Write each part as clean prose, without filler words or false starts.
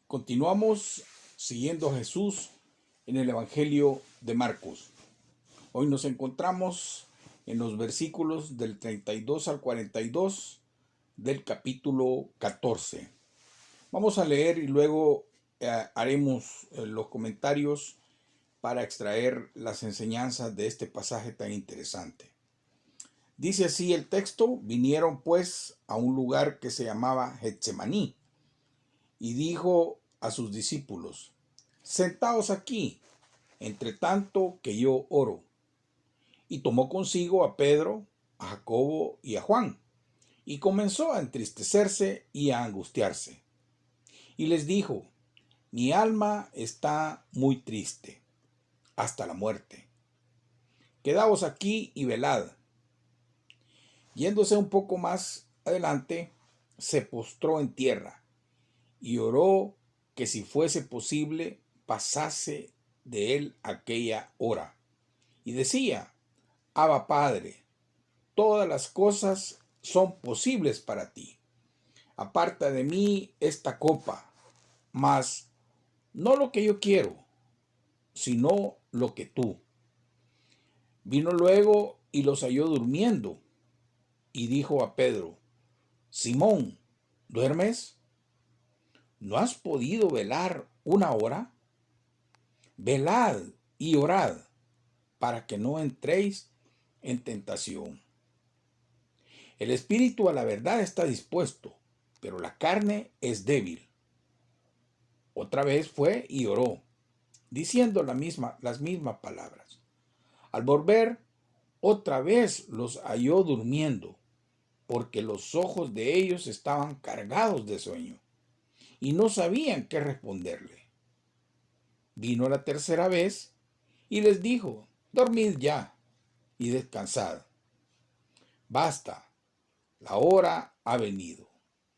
Continuamos siguiendo a Jesús en el Evangelio de Marcos. Hoy nos encontramos en los versículos del 32 al 42 del capítulo 14. Vamos a leer y luego haremos los comentarios para extraer las enseñanzas de este pasaje tan interesante. Dice así el texto: vinieron pues a un lugar que se llamaba Getsemaní, y dijo a sus discípulos: sentaos aquí, entre tanto que yo oro. Y tomó consigo a Pedro, a Jacobo y a Juan, y comenzó a entristecerse y a angustiarse. Y les dijo: mi alma está muy triste, hasta la muerte. Quedaos aquí y velad. Yéndose un poco más adelante, se postró en tierra y oró que si fuese posible pasase de él aquella hora. Y decía: Abba Padre, todas las cosas son posibles para ti. Aparta de mí esta copa, mas no lo que yo quiero, sino lo que tú. Vino luego y los halló durmiendo, y dijo a Pedro: Simón, ¿duermes? ¿No has podido velar una hora? Velad y orad, para que no entréis en tentación. El espíritu a la verdad está dispuesto, pero la carne es débil. Otra vez fue y oró, diciendo las mismas palabras. Al volver, otra vez los halló durmiendo, porque los ojos de ellos estaban cargados de sueño, y no sabían qué responderle. Vino la tercera vez y les dijo: dormid ya y descansad. Basta, la hora ha venido.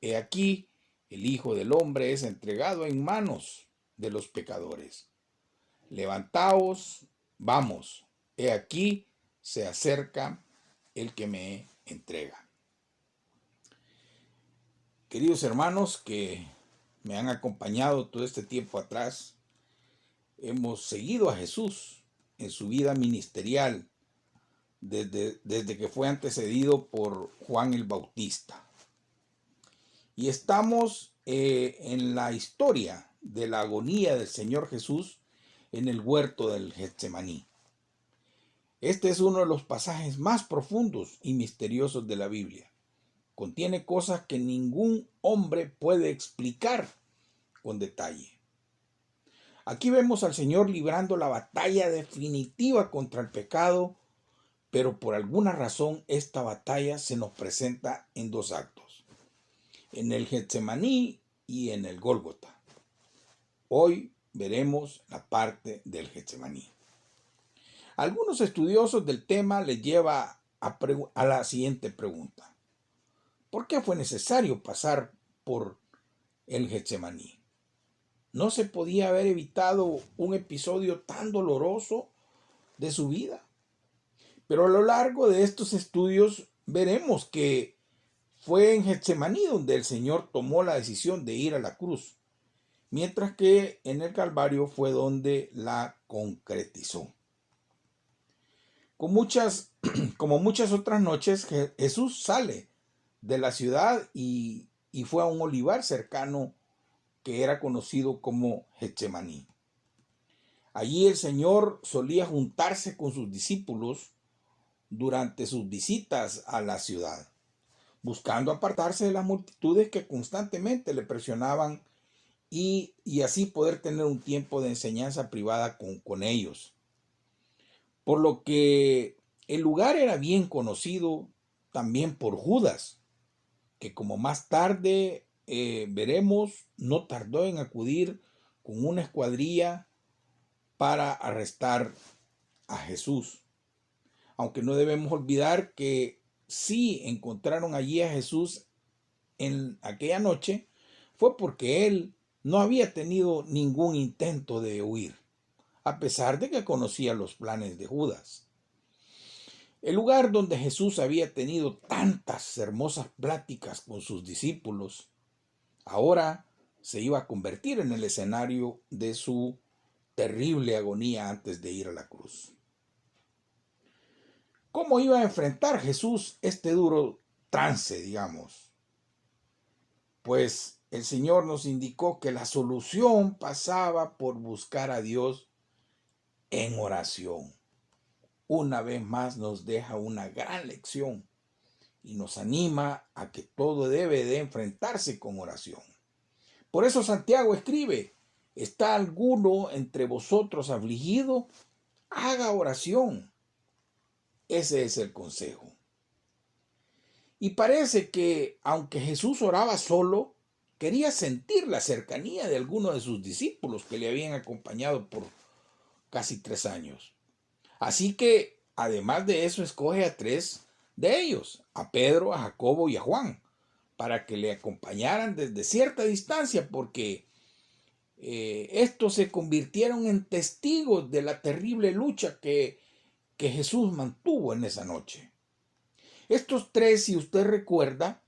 He aquí, el Hijo del Hombre es entregado en manos de los pecadores. Levantaos, vamos, he aquí, se acerca el que me entrega. Queridos hermanos que me han acompañado todo este tiempo atrás, hemos seguido a Jesús en su vida ministerial desde que fue antecedido por Juan el Bautista. Y estamos en la historia de la agonía del Señor Jesús en el huerto del Getsemaní. Este es uno de los pasajes más profundos y misteriosos de la Biblia. Contiene cosas que ningún hombre puede explicar con detalle. Aquí vemos al Señor librando la batalla definitiva contra el pecado, pero por alguna razón esta batalla se nos presenta en dos actos: en el Getsemaní y en el Gólgota. Hoy veremos la parte del Getsemaní. Algunos estudiosos del tema les lleva a la siguiente pregunta: ¿por qué fue necesario pasar por el Getsemaní? ¿No se podía haber evitado un episodio tan doloroso de su vida? Pero a lo largo de estos estudios veremos que fue en Getsemaní donde el Señor tomó la decisión de ir a la cruz, mientras que en el Calvario fue donde la concretizó. Como muchas otras noches, Jesús sale de la ciudad y fue a un olivar cercano que era conocido como Getsemaní. Allí el Señor solía juntarse con sus discípulos durante sus visitas a la ciudad, buscando apartarse de las multitudes que constantemente le presionaban y así poder tener un tiempo de enseñanza privada con ellos. Por lo que el lugar era bien conocido también por Judas, que como más tarde veremos, no tardó en acudir con una escuadrilla para arrestar a Jesús. Aunque no debemos olvidar que sí encontraron allí a Jesús en aquella noche, fue porque él no había tenido ningún intento de huir, a pesar de que conocía los planes de Judas. El lugar donde Jesús había tenido tantas hermosas pláticas con sus discípulos, ahora se iba a convertir en el escenario de su terrible agonía antes de ir a la cruz. ¿Cómo iba a enfrentar Jesús este duro trance, digamos? Pues el Señor nos indicó que la solución pasaba por buscar a Dios en oración. Una vez más nos deja una gran lección y nos anima a que todo debe de enfrentarse con oración. Por eso Santiago escribe: ¿está alguno entre vosotros afligido? Haga oración. Ese es el consejo. Y parece que, aunque Jesús oraba solo, quería sentir la cercanía de algunos de sus discípulos que le habían acompañado por casi 3 años. Así que, además de eso, escoge a 3 de ellos, a Pedro, a Jacobo y a Juan, para que le acompañaran desde cierta distancia, porque estos se convirtieron en testigos de la terrible lucha que Jesús mantuvo en esa noche. Estos 3, si usted recuerda,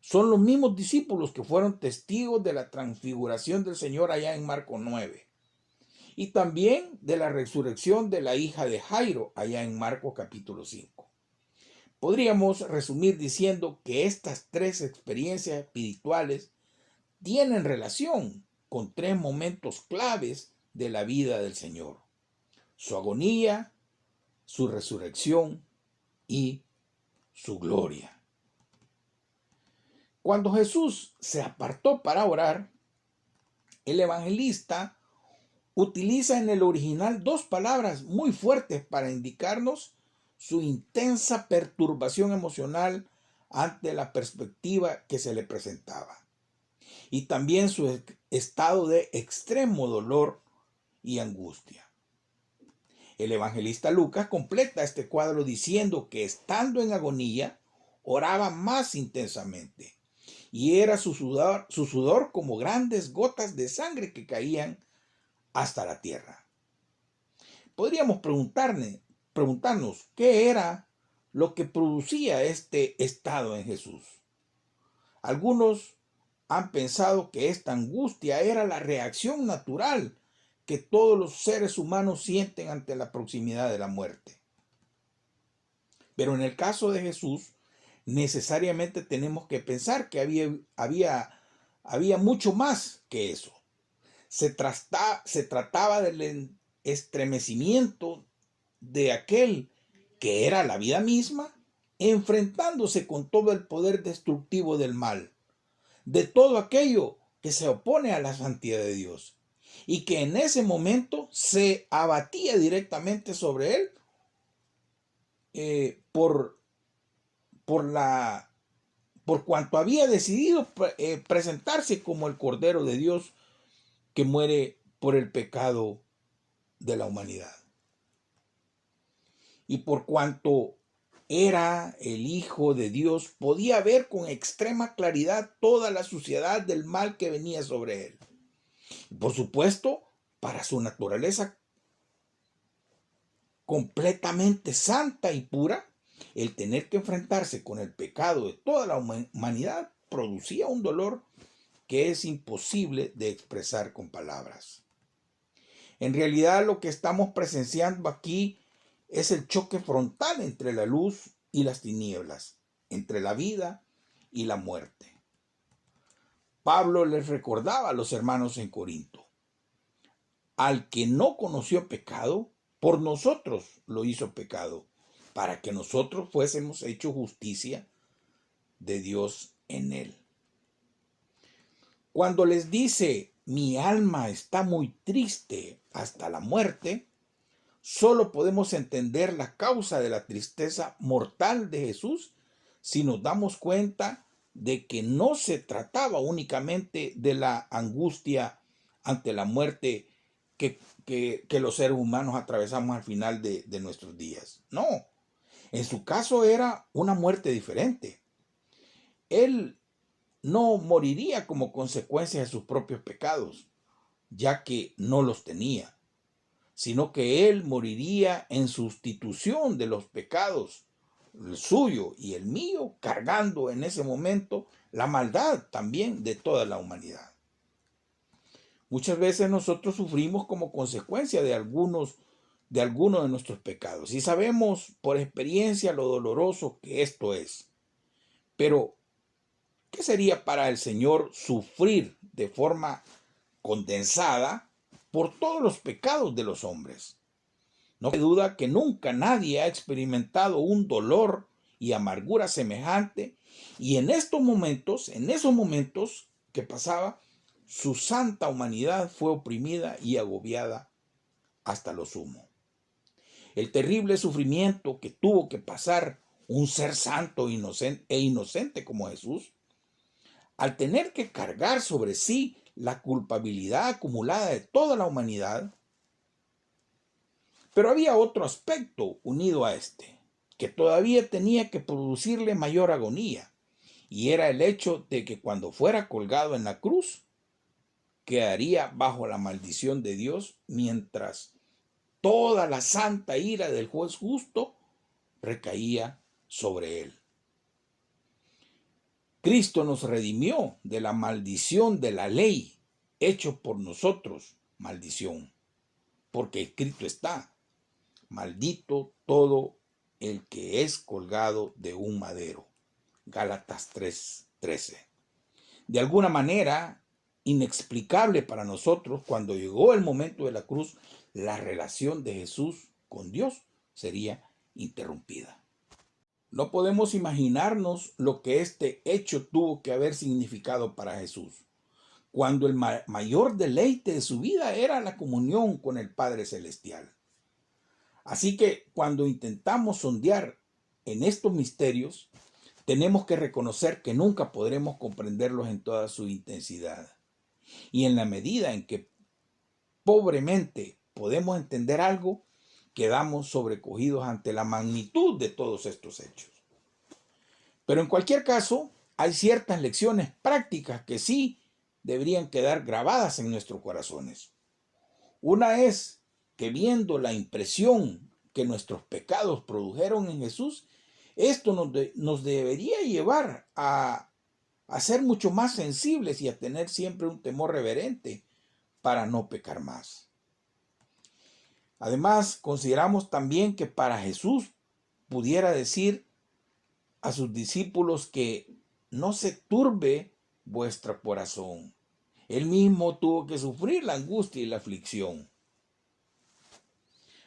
son los mismos discípulos que fueron testigos de la transfiguración del Señor allá en Marcos 9. Y también de la resurrección de la hija de Jairo allá en Marcos capítulo 5. Podríamos resumir diciendo que estas 3 experiencias espirituales tienen relación con 3 momentos claves de la vida del Señor: su agonía, su resurrección y su gloria. Cuando Jesús se apartó para orar, el evangelista utiliza en el original 2 palabras muy fuertes para indicarnos su intensa perturbación emocional ante la perspectiva que se le presentaba, y también su estado de extremo dolor y angustia. El evangelista Lucas completa este cuadro diciendo que, estando en agonía, oraba más intensamente, y era su sudor como grandes gotas de sangre que caían hasta la tierra. Podríamos preguntarnos qué era lo que producía este estado en Jesús. Algunos han pensado que esta angustia era la reacción natural que todos los seres humanos sienten ante la proximidad de la muerte. Pero en el caso de Jesús, necesariamente tenemos que pensar que había mucho más que eso. Se trataba del estremecimiento de aquel que era la vida misma, enfrentándose con todo el poder destructivo del mal, de todo aquello que se opone a la santidad de Dios, y que en ese momento se abatía directamente sobre él por cuanto había decidido presentarse como el Cordero de Dios que muere por el pecado de la humanidad. Y por cuanto era el Hijo de Dios, podía ver con extrema claridad toda la suciedad del mal que venía sobre él. Y por supuesto, para su naturaleza completamente santa y pura, el tener que enfrentarse con el pecado de toda la humanidad producía un dolor que es imposible de expresar con palabras. En realidad, lo que estamos presenciando aquí es el choque frontal entre la luz y las tinieblas, entre la vida y la muerte. Pablo les recordaba a los hermanos en Corinto: al que no conoció pecado, por nosotros lo hizo pecado, para que nosotros fuésemos hechos justicia de Dios en él. Cuando les dice: mi alma está muy triste hasta la muerte, solo podemos entender la causa de la tristeza mortal de Jesús si nos damos cuenta de que no se trataba únicamente de la angustia ante la muerte que los seres humanos atravesamos al final de nuestros días. No, en su caso era una muerte diferente. Él no moriría como consecuencia de sus propios pecados, ya que no los tenía, sino que él moriría en sustitución de los pecados, el suyo y el mío, cargando en ese momento la maldad también de toda la humanidad. Muchas veces nosotros sufrimos como consecuencia de algunos de nuestros pecados y sabemos por experiencia lo doloroso que esto es. Pero, ¿qué sería para el Señor sufrir de forma condensada por todos los pecados de los hombres? No hay duda que nunca nadie ha experimentado un dolor y amargura semejante, y en esos momentos que pasaba, su santa humanidad fue oprimida y agobiada hasta lo sumo. El terrible sufrimiento que tuvo que pasar un ser santo e inocente como Jesús, al tener que cargar sobre sí la culpabilidad acumulada de toda la humanidad. Pero había otro aspecto unido a este, que todavía tenía que producirle mayor agonía, y era el hecho de que cuando fuera colgado en la cruz, quedaría bajo la maldición de Dios, mientras toda la santa ira del juez justo recaía sobre él. Cristo nos redimió de la maldición de la ley, hecho por nosotros maldición, porque escrito está: maldito todo el que es colgado de un madero. Gálatas 3:13. De alguna manera inexplicable para nosotros, cuando llegó el momento de la cruz, la relación de Jesús con Dios sería interrumpida. No podemos imaginarnos lo que este hecho tuvo que haber significado para Jesús, cuando el mayor deleite de su vida era la comunión con el Padre Celestial. Así que cuando intentamos sondear en estos misterios, tenemos que reconocer que nunca podremos comprenderlos en toda su intensidad. Y en la medida en que pobremente podemos entender algo, quedamos sobrecogidos ante la magnitud de todos estos hechos. Pero en cualquier caso, hay ciertas lecciones prácticas que sí deberían quedar grabadas en nuestros corazones. Una es que viendo la impresión que nuestros pecados produjeron en Jesús, esto nos debería llevar a ser mucho más sensibles y a tener siempre un temor reverente para no pecar más. Además, consideramos también que para Jesús pudiera decir a sus discípulos que no se turbe vuestro corazón. Él mismo tuvo que sufrir la angustia y la aflicción.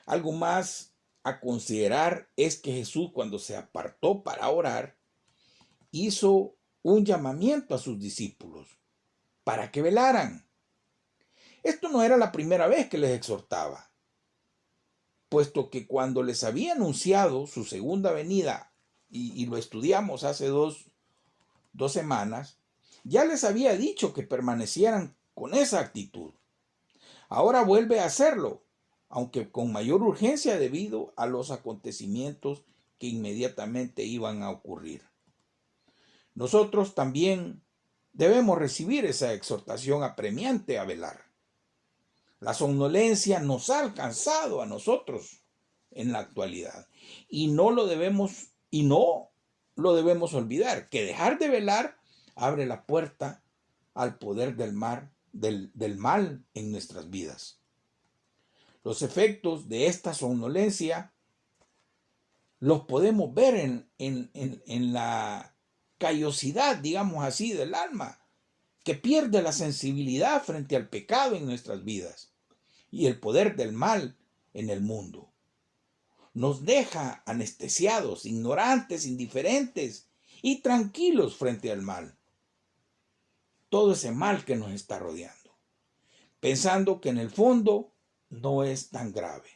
Algo más a considerar es que Jesús, cuando se apartó para orar, hizo un llamamiento a sus discípulos para que velaran. Esto no era la primera vez que les exhortaba, puesto que cuando les había anunciado su segunda venida, y lo estudiamos hace dos semanas, ya les había dicho que permanecieran con esa actitud. Ahora vuelve a hacerlo, aunque con mayor urgencia debido a los acontecimientos que inmediatamente iban a ocurrir. Nosotros también debemos recibir esa exhortación apremiante a velar. La somnolencia nos ha alcanzado a nosotros en la actualidad y no lo debemos olvidar, que dejar de velar abre la puerta al poder del mal en nuestras vidas. Los efectos de esta somnolencia los podemos ver en la callosidad, digamos así, del alma, que pierde la sensibilidad frente al pecado en nuestras vidas y el poder del mal en el mundo. Nos deja anestesiados, ignorantes, indiferentes y tranquilos frente al mal. Todo ese mal que nos está rodeando, pensando que en el fondo no es tan grave.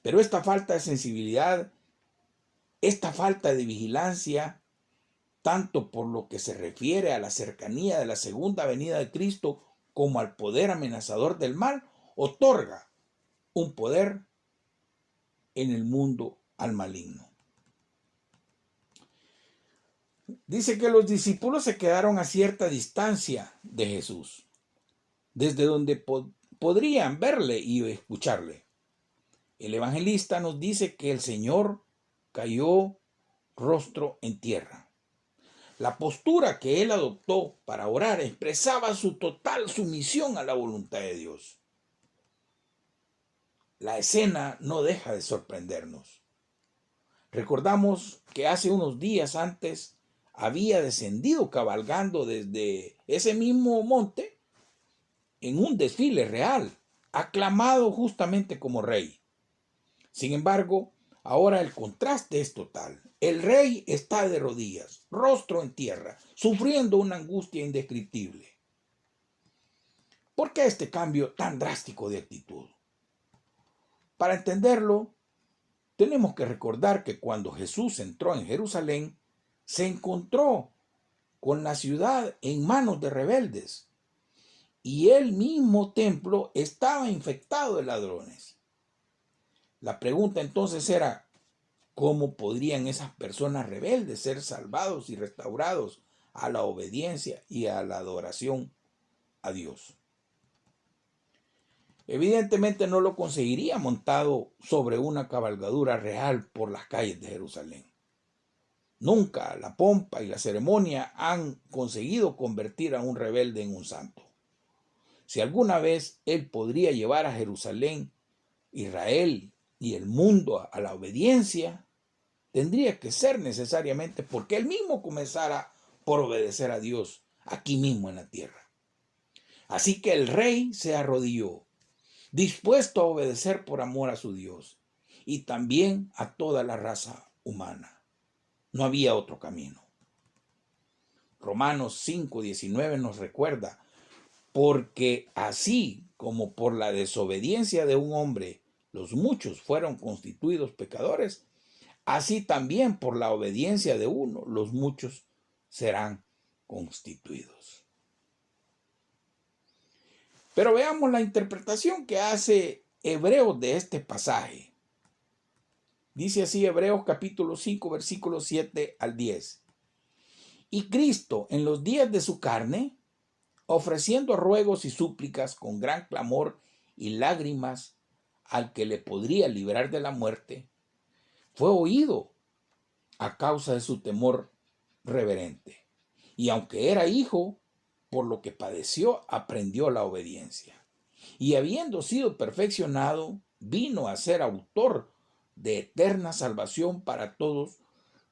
Pero esta falta de sensibilidad, esta falta de vigilancia, tanto por lo que se refiere a la cercanía de la segunda venida de Cristo como al poder amenazador del mal, otorga un poder en el mundo al maligno. Dice que los discípulos se quedaron a cierta distancia de Jesús, desde donde podrían verle y escucharle. El evangelista nos dice que el Señor cayó rostro en tierra. La postura que él adoptó para orar expresaba su total sumisión a la voluntad de Dios. La escena no deja de sorprendernos. Recordamos que hace unos días antes había descendido cabalgando desde ese mismo monte en un desfile real, aclamado justamente como rey. Sin embargo, ahora el contraste es total. El rey está de rodillas, rostro en tierra, sufriendo una angustia indescriptible. ¿Por qué este cambio tan drástico de actitud? Para entenderlo, tenemos que recordar que cuando Jesús entró en Jerusalén, se encontró con la ciudad en manos de rebeldes y el mismo templo estaba infectado de ladrones. La pregunta entonces era, ¿cómo podrían esas personas rebeldes ser salvados y restaurados a la obediencia y a la adoración a Dios? Evidentemente no lo conseguiría montado sobre una cabalgadura real por las calles de Jerusalén. Nunca la pompa y la ceremonia han conseguido convertir a un rebelde en un santo. Si alguna vez él podría llevar a Jerusalén, Israel y el mundo a la obediencia, tendría que ser necesariamente porque él mismo comenzara por obedecer a Dios aquí mismo en la tierra. Así que el rey se arrodilló, dispuesto a obedecer por amor a su Dios y también a toda la raza humana. No había otro camino. Romanos 5:19 nos recuerda, porque así como por la desobediencia de un hombre los muchos fueron constituidos pecadores, así también por la obediencia de uno los muchos serán constituidos. Pero veamos la interpretación que hace Hebreos de este pasaje. Dice así Hebreos capítulo 5, versículos 7 al 10. Y Cristo en los días de su carne, ofreciendo ruegos y súplicas con gran clamor y lágrimas al que le podría librar de la muerte, fue oído a causa de su temor reverente. Y aunque era hijo, por lo que padeció, aprendió la obediencia. Y habiendo sido perfeccionado, vino a ser autor de eterna salvación para todos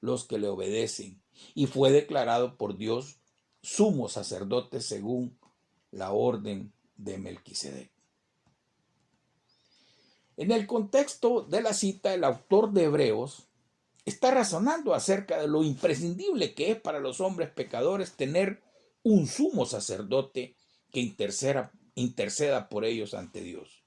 los que le obedecen, y fue declarado por Dios sumo sacerdote según la orden de Melquisedec. En el contexto de la cita, el autor de Hebreos está razonando acerca de lo imprescindible que es para los hombres pecadores tener un sumo sacerdote que interceda por ellos ante Dios.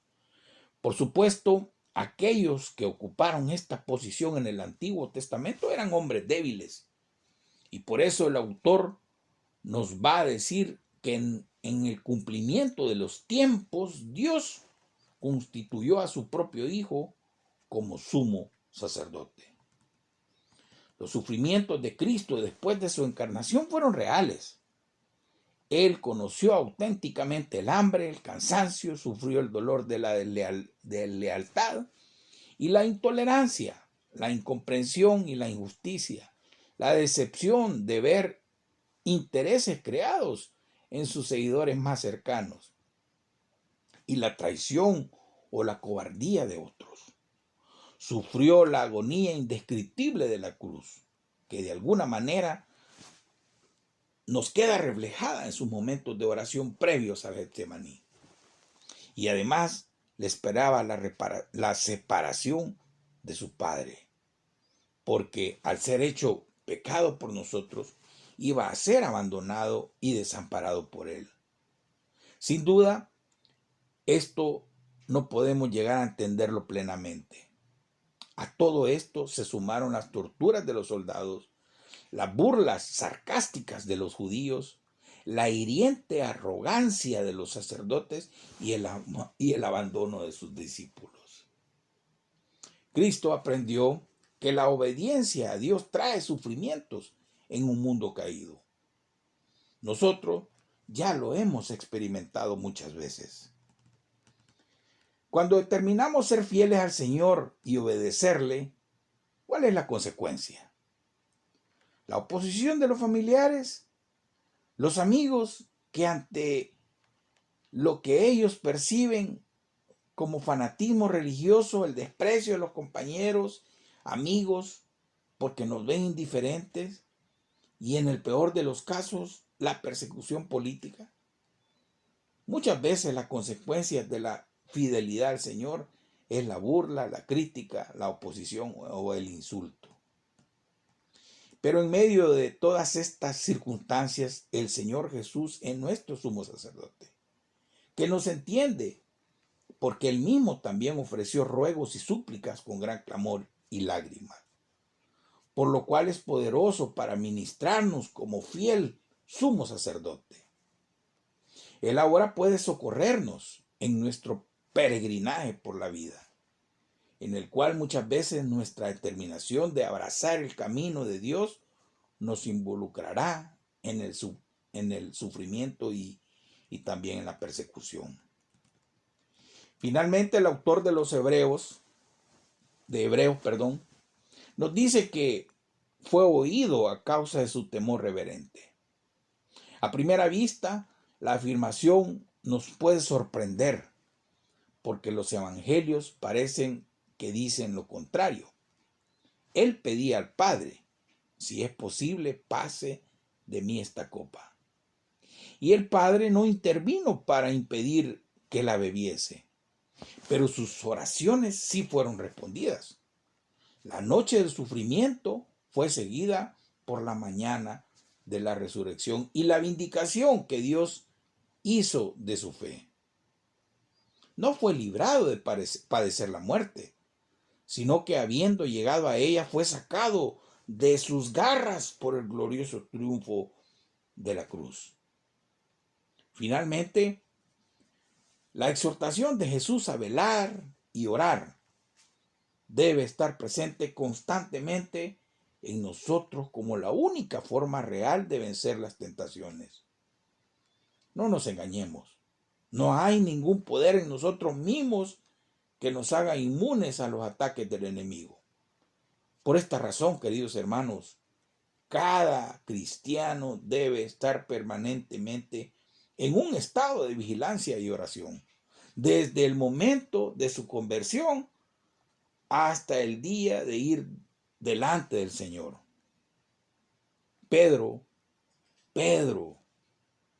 Por supuesto, aquellos que ocuparon esta posición en el Antiguo Testamento eran hombres débiles. Y por eso el autor nos va a decir que en el cumplimiento de los tiempos, Dios constituyó a su propio Hijo como sumo sacerdote. Los sufrimientos de Cristo después de su encarnación fueron reales. Él conoció auténticamente el hambre, el cansancio, sufrió el dolor de la deslealtad y la intolerancia, la incomprensión y la injusticia, la decepción de ver intereses creados en sus seguidores más cercanos y la traición o la cobardía de otros. Sufrió la agonía indescriptible de la cruz, que de alguna manera nos queda reflejada en sus momentos de oración previos al Getsemaní. Y además le esperaba la separación de su Padre, porque al ser hecho pecado por nosotros, iba a ser abandonado y desamparado por Él. Sin duda, esto no podemos llegar a entenderlo plenamente. A todo esto se sumaron las torturas de los soldados, las burlas sarcásticas de los judíos, la hiriente arrogancia de los sacerdotes y el abandono de sus discípulos. Cristo aprendió que la obediencia a Dios trae sufrimientos en un mundo caído. Nosotros ya lo hemos experimentado muchas veces. Cuando determinamos ser fieles al Señor y obedecerle, ¿cuál es la consecuencia? La oposición de los familiares, los amigos que ante lo que ellos perciben como fanatismo religioso, el desprecio de los compañeros, amigos, porque nos ven indiferentes, y en el peor de los casos, la persecución política. Muchas veces las consecuencias de la fidelidad al Señor es la burla, la crítica, la oposición o el insulto. Pero en medio de todas estas circunstancias, el Señor Jesús es nuestro sumo sacerdote, que nos entiende, porque Él mismo también ofreció ruegos y súplicas con gran clamor y lágrimas, por lo cual es poderoso para ministrarnos como fiel sumo sacerdote. Él ahora puede socorrernos en nuestro peregrinaje por la vida, en el cual muchas veces nuestra determinación de abrazar el camino de Dios nos involucrará en el sufrimiento y también en la persecución. Finalmente, el autor de Hebreos, nos dice que fue oído a causa de su temor reverente. A primera vista, la afirmación nos puede sorprender, porque los evangelios parecen que dicen lo contrario. Él pedía al Padre, si es posible, pase de mí esta copa. Y el Padre no intervino para impedir que la bebiese, pero sus oraciones sí fueron respondidas. La noche del sufrimiento fue seguida por la mañana de la resurrección y la vindicación que Dios hizo de su fe. No fue librado de padecer la muerte, sino que habiendo llegado a ella fue sacado de sus garras por el glorioso triunfo de la cruz. Finalmente, la exhortación de Jesús a velar y orar debe estar presente constantemente en nosotros como la única forma real de vencer las tentaciones. No nos engañemos. No hay ningún poder en nosotros mismos que nos haga inmunes a los ataques del enemigo. Por esta razón, queridos hermanos, cada cristiano debe estar permanentemente en un estado de vigilancia y oración, desde el momento de su conversión hasta el día de ir delante del Señor. Pedro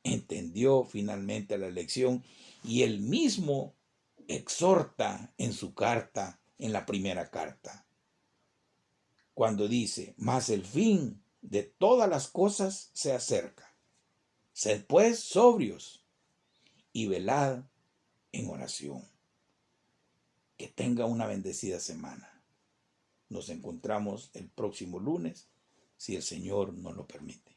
entendió finalmente la lección y él mismo exhorta en su carta, en la primera carta, cuando dice: mas el fin de todas las cosas se acerca. Sed pues sobrios y velad en oración. Que tenga una bendecida semana. Nos encontramos el próximo lunes, si el Señor nos lo permite.